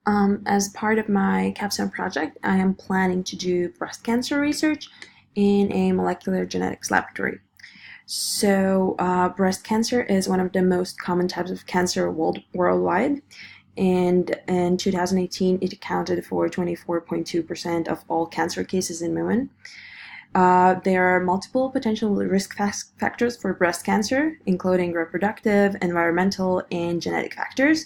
As part of my capstone project, I am planning to do breast cancer research in a molecular genetics laboratory. Breast cancer is one of the most common types of cancer worldwide, and in 2018, it accounted for 24.2% of all cancer cases in women. There are multiple potential risk factors for breast cancer, including reproductive, environmental, and genetic factors.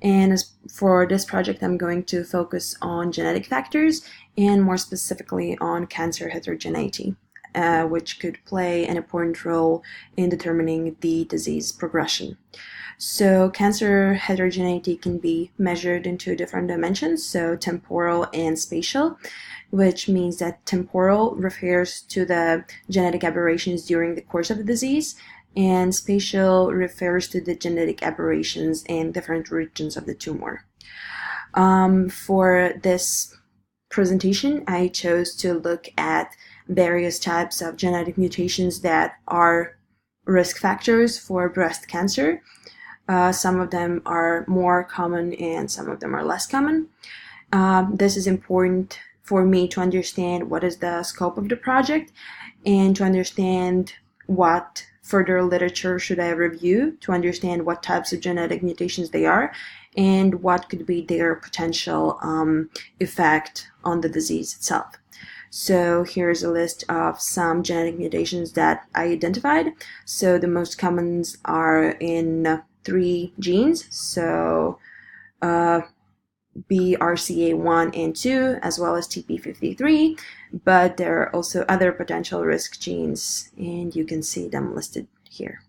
And as for this project, I'm going to focus on genetic factors and more specifically on cancer heterogeneity, which could play an important role in determining the disease progression. So cancer heterogeneity can be measured in two different dimensions, so temporal and spatial, which means that temporal refers to the genetic aberrations during the course of the disease, and spatial refers to the genetic aberrations in different regions of the tumor. For this presentation, I chose to look at various types of genetic mutations that are risk factors for breast cancer. Some of them are more common and some of them are less common. This is important for me to understand what is the scope of the project and to understand what further literature should I review to understand what types of genetic mutations they are and what could be their potential effect on the disease itself. So here's a list of some genetic mutations that I identified. So the most common are in 3 genes, so BRCA1 and 2, as well as TP53, but there are also other potential risk genes, and you can see them listed here.